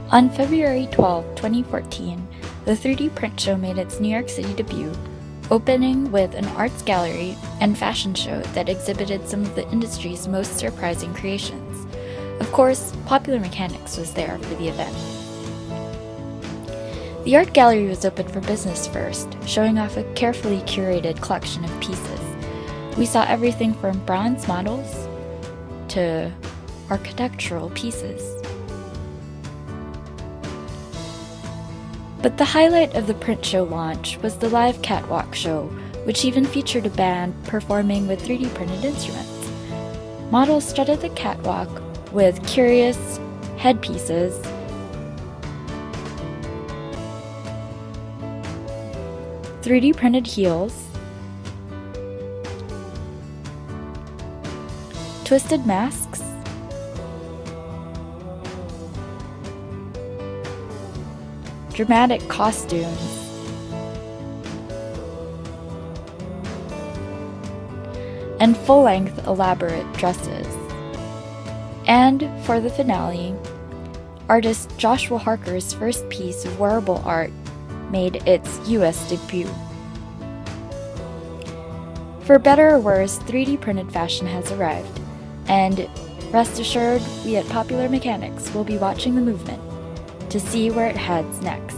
On February 12, 2014, the 3D print show made its New York City debut, opening with an arts gallery and fashion show that exhibited some of the industry's most surprising creations. Of course, Popular Mechanics was there for the event. The art gallery was open for business first, showing off a carefully curated collection of pieces. We saw everything from bronze models to architectural pieces. But the highlight of the print show launch was the live Catwalk show, which even featured a band performing with 3D printed instruments. Models strutted the catwalk with curious headpieces, (3D printed heels, twisted masks, dramatic costumes, and full-length elaborate dresses. And for the finale, artist Joshua Harker's first piece of wearable art made its US debut. For better or worse, 3D printed fashion has arrived, and rest assured, we at Popular Mechanics will be watching the movement to see where it heads next.